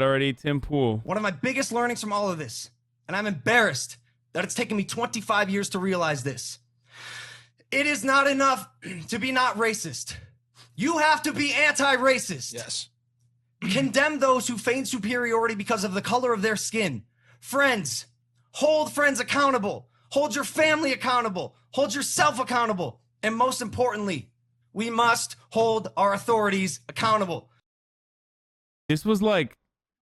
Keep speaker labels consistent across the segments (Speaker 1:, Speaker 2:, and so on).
Speaker 1: already, Tim Pool.
Speaker 2: One of my biggest learnings from all of this, and I'm embarrassed that it's taken me 25 years to realize this. It is not enough to be not racist. You have to be anti-racist.
Speaker 3: Yes.
Speaker 2: Condemn those who feign superiority because of the color of their skin. Friends, hold friends accountable. Hold your family accountable. Hold yourself accountable. And most importantly, we must hold our authorities accountable.
Speaker 1: This was like,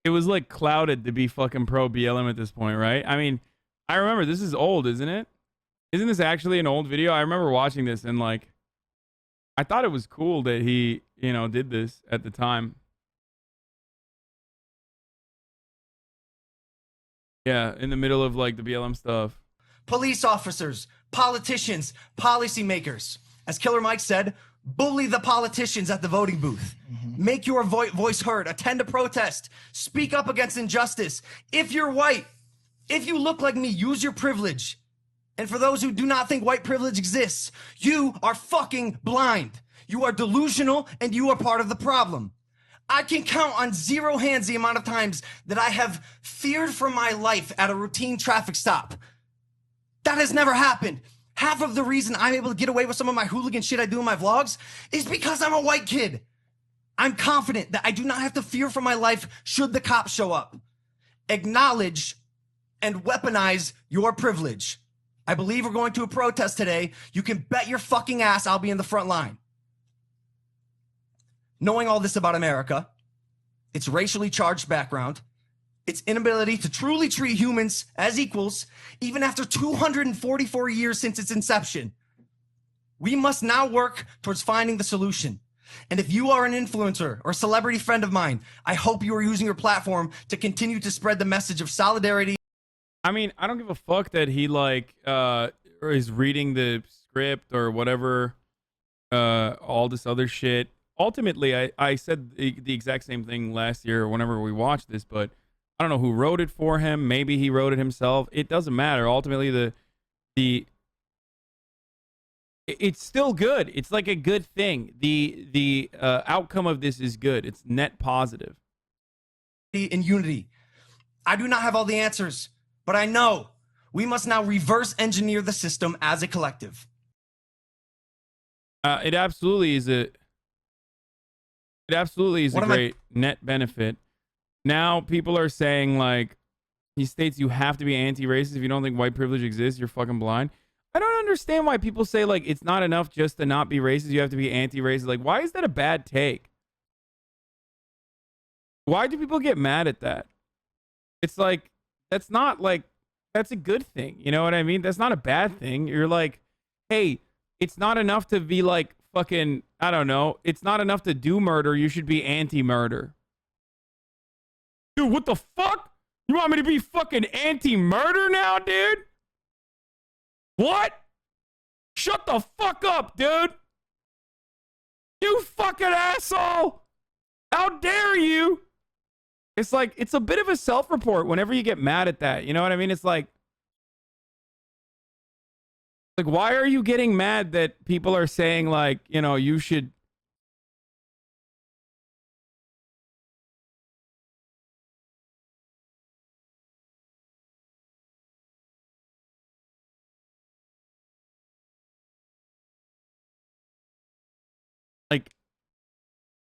Speaker 1: it was like clouded to be fucking pro BLM at this point, right? I mean, I remember this is old, isn't it? Isn't this actually an old video? I remember watching this and like, I thought it was cool that he, you know, did this at the time. Yeah, in the middle of like the BLM stuff.
Speaker 2: Police officers, politicians, policymakers. As Killer Mike said, bully the politicians at the voting booth. Make your voice heard. Attend a protest. Speak up against injustice. If you're white, if you look like me, use your privilege. And for those who do not think white privilege exists, you are fucking blind. You are delusional and you are part of the problem. I can count on 0 hands the amount of times that I have feared for my life at a routine traffic stop. That has never happened. Half of the reason I'm able to get away with some of my hooligan shit I do in my vlogs is because I'm a white kid. I'm confident that I do not have to fear for my life should the cops show up. Acknowledge and weaponize your privilege. I believe we're going to a protest today. You can bet your fucking ass I'll be in the front line. Knowing all this about America, its racially charged background, its inability to truly treat humans as equals, even after 244 years since its inception, we must now work towards finding the solution. And if you are an influencer or a celebrity friend of mine, I hope you are using your platform to continue to spread the message of solidarity.
Speaker 1: I mean, I don't give a fuck that he like is reading the script or whatever, all this other shit. Ultimately, I said the exact same thing last year whenever we watched this, but I don't know who wrote it for him. Maybe he wrote it himself. It doesn't matter. Ultimately, it's still good. It's like a good thing. The outcome of this is good. It's net positive.
Speaker 2: In unity. I do not have all the answers, but I know we must now reverse engineer the system as a collective.
Speaker 1: It absolutely is a great net benefit. Now people are saying, like, he states you have to be anti-racist. If you don't think white privilege exists, you're fucking blind. I don't understand why people say, like, it's not enough just to not be racist. You have to be anti-racist. Like, why is that a bad take? Why do people get mad at that? It's like, that's not like, that's a good thing. You know what I mean? That's not a bad thing. You're like, hey, it's not enough to be like fucking, I don't know. It's not enough to do murder. You should be anti-murder. Dude, what the fuck? You want me to be fucking anti-murder now, dude? What? Shut the fuck up, dude. You fucking asshole. How dare you? It's like, it's a bit of a self-report whenever you get mad at that. You know what I mean? It's like, why are you getting mad that people are saying, like, you know, you should... Like,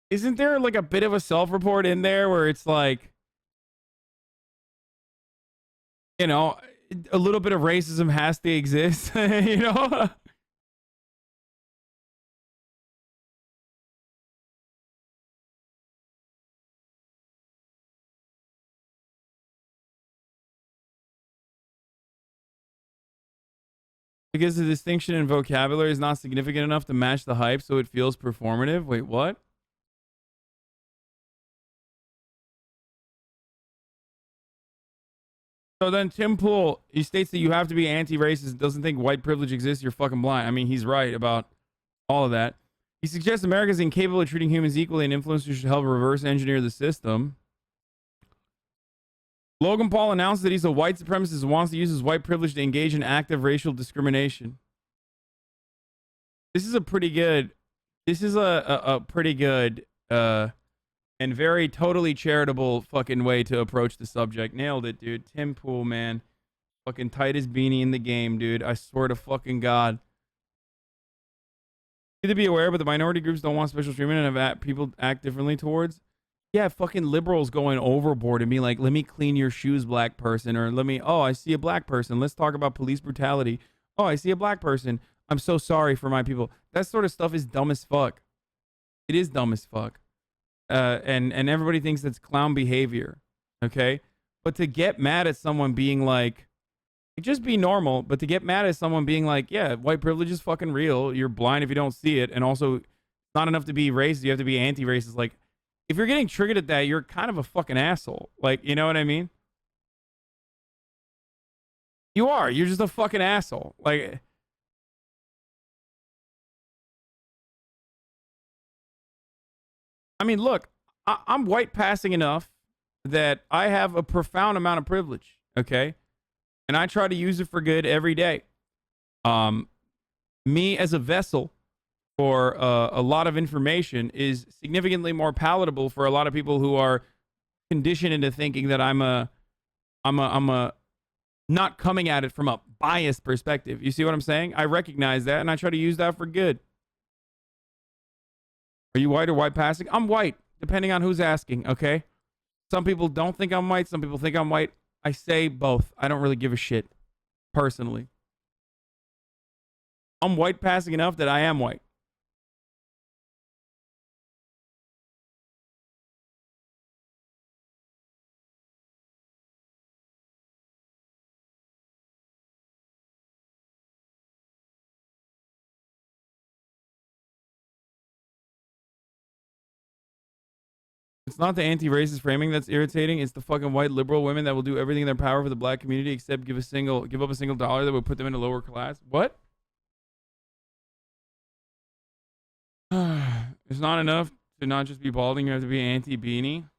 Speaker 1: isn't there like a bit of a self-report in there where it's like, you know, a little bit of racism has to exist, you know? Because the distinction in vocabulary is not significant enough to match the hype, so it feels performative. Wait, what? So then Tim Pool, he states that you have to be anti-racist, doesn't think white privilege exists, you're fucking blind. I mean, he's right about all of that. He suggests America is incapable of treating humans equally and influencers should help reverse engineer the system. Logan Paul announced that he's a white supremacist who wants to use his white privilege to engage in active racial discrimination. This is a pretty good, and very totally charitable fucking way to approach the subject. Nailed it, dude. Tim Pool, man. Fucking tightest beanie in the game, dude. I swear to fucking God. Need to be aware, but the minority groups don't want special treatment and have people act differently towards. Yeah, fucking liberals going overboard and being like, let me clean your shoes, black person. Or let me, oh, I see a black person. Let's talk about police brutality. Oh, I see a black person. I'm so sorry for my people. That sort of stuff is dumb as fuck. It is dumb as fuck. And everybody thinks that's clown behavior. Okay? But to get mad at someone being like, just be normal, but to get mad at someone being like, yeah, white privilege is fucking real. You're blind if you don't see it. And also, not enough to be racist. You have to be anti-racist. Like, if you're getting triggered at that, you're kind of a fucking asshole. Like, you know what I mean? You are. You're just a fucking asshole. Like, I mean, look, I'm white passing enough that I have a profound amount of privilege. Okay? And I try to use it for good every day. Me as a vessel for a lot of information is significantly more palatable for a lot of people who are conditioned into thinking that I'm a not coming at it from a biased perspective. You see what I'm saying? I recognize that and I try to use that for good. Are you white or white passing? I'm white, depending on who's asking, okay? Some people don't think I'm white. Some people think I'm white. I say both. I don't really give a shit, personally. I'm white passing enough that I am white. It's not the anti-racist framing that's irritating. It's the fucking white liberal women that will do everything in their power for the black community except give up a single dollar that would put them in a lower class. What? It's not enough to not just be balding. You have to be anti-beanie.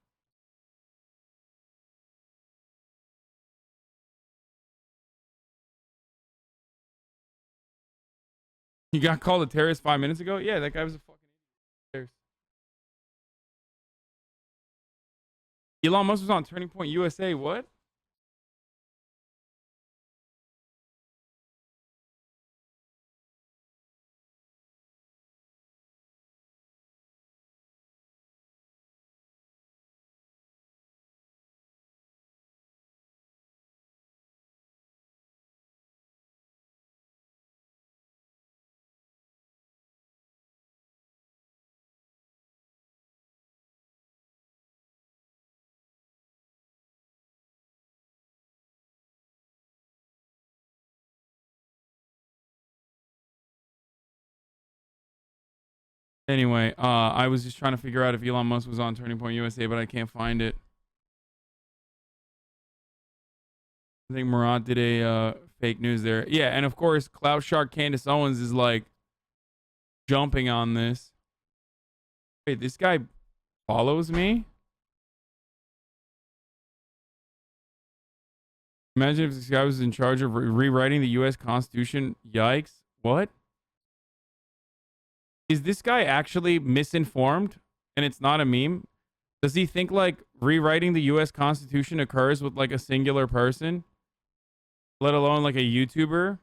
Speaker 1: You got called a terrorist 5 minutes ago? Yeah, that guy was a fucking terrorist. Elon Musk was on Turning Point USA. What? Anyway, I was just trying to figure out if Elon Musk was on Turning Point USA, but I can't find it. I think Murat did a fake news there. Yeah, and of course, Cloud Shark Candace Owens is like jumping on this. Wait, this guy follows me? Imagine if this guy was in charge of rewriting the U.S. Constitution. Yikes. What? Is this guy actually misinformed and it's not a meme? Does he think like rewriting the U.S. Constitution occurs with like a singular person, let alone like a YouTuber?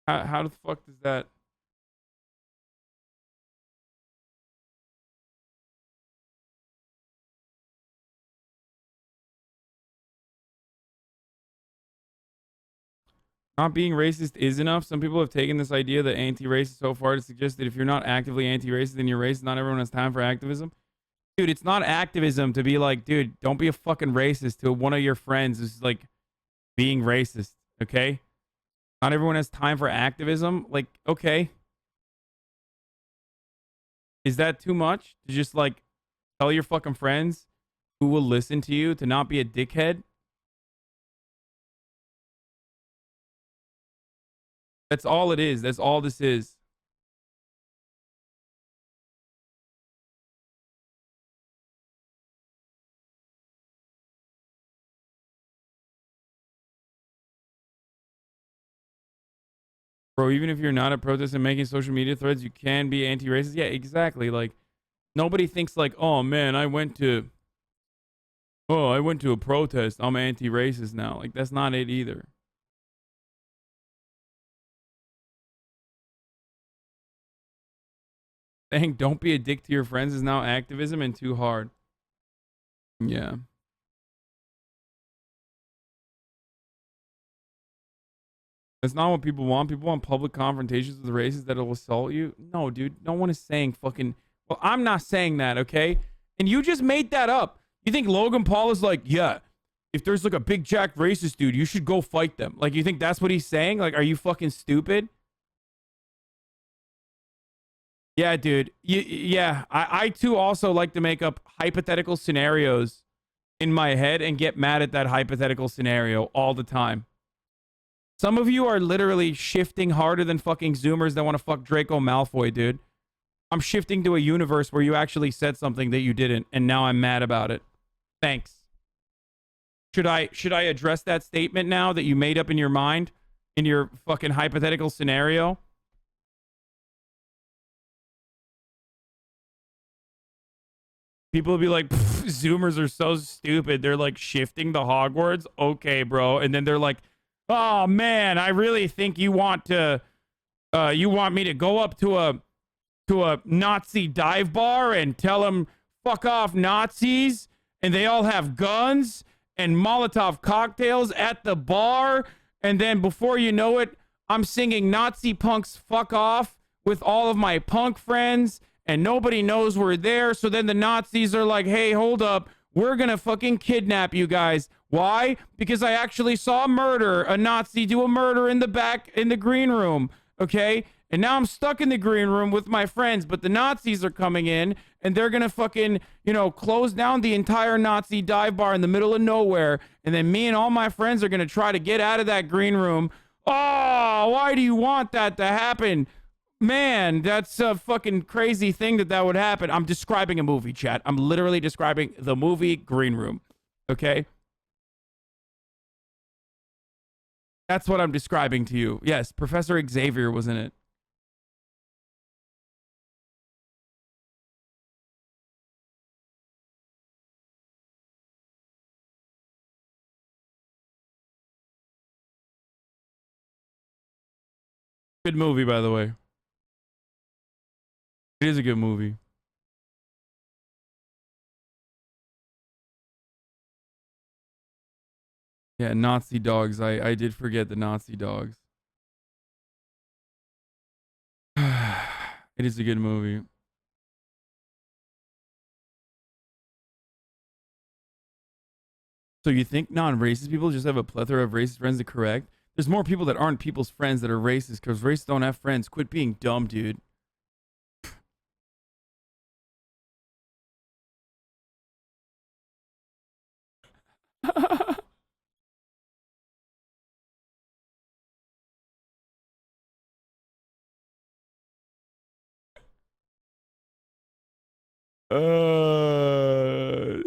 Speaker 1: How the fuck does that? Not being racist is enough. Some people have taken this idea that anti-racist so far to suggest that if you're not actively anti-racist, then you're racist. Not everyone has time for activism. Dude, it's not activism to be like, dude, don't be a fucking racist to one of your friends who's like being racist, okay? Not everyone has time for activism. Like, okay. Is that too much to just like tell your fucking friends who will listen to you to not be a dickhead? That's all it is. That's all this is. Bro, even if you're not at protests and making social media threads, you can be anti-racist. Yeah, exactly. Like, nobody thinks like, oh man, I went to a protest, I'm anti-racist now. Like, that's not it either. Saying don't be a dick to your friends is now activism and too hard. Yeah. That's not what people want. People want public confrontations with races that'll assault you. No, dude. No one is saying fucking... Well, I'm not saying that, okay? And you just made that up. You think Logan Paul is like, yeah, if there's like a big jacked racist dude, you should go fight them. Like, you think that's what he's saying? Like, are you fucking stupid? Yeah, dude. Yeah, I too also like to make up hypothetical scenarios in my head and get mad at that hypothetical scenario all the time. Some of you are literally shifting harder than fucking Zoomers that want to fuck Draco Malfoy, dude. I'm shifting to a universe where you actually said something that you didn't, and now I'm mad about it. Thanks. Should I address that statement now that you made up in your mind in your fucking hypothetical scenario? People will be like, Zoomers are so stupid. They're like shifting the Hogwarts. Okay, bro. And then they're like, oh man, I really think you want me to go up to a Nazi dive bar and tell them fuck off Nazis, and they all have guns and Molotov cocktails at the bar, and then before you know it, I'm singing Nazi punks fuck off with all of my punk friends, and nobody knows we're there. So then the Nazis are like, hey, hold up, we're gonna fucking kidnap you guys. Why? Because I actually saw a Nazi do a murder in the back in the green room, okay? And now I'm stuck in the green room with my friends, but the Nazis are coming in and they're gonna fucking, close down the entire Nazi dive bar in the middle of nowhere. And then me and all my friends are gonna try to get out of that green room. Oh, why do you want that to happen? Man, that's a fucking crazy thing that would happen. I'm describing a movie, chat. I'm literally describing the movie Green Room, okay? That's what I'm describing to you. Yes, Professor Xavier was in it. Good movie, by the way. It is a good movie. Yeah, Nazi dogs. I did forget the Nazi dogs. It is a good movie. So you think non-racist people just have a plethora of racist friends to correct? There's more people that aren't people's friends that are racist because racists don't have friends. Quit being dumb, dude.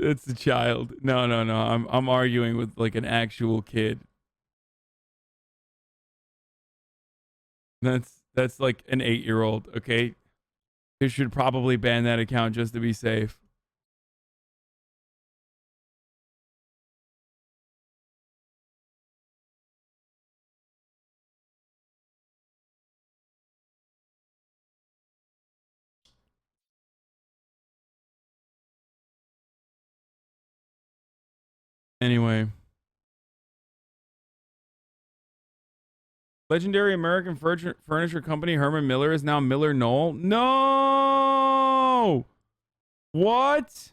Speaker 1: It's a child. No. I'm arguing with like an actual kid. That's like an 8-year-old, okay? You should probably ban that account just to be safe. Anyway. Legendary American furniture company Herman Miller is now Miller Knoll. No! What?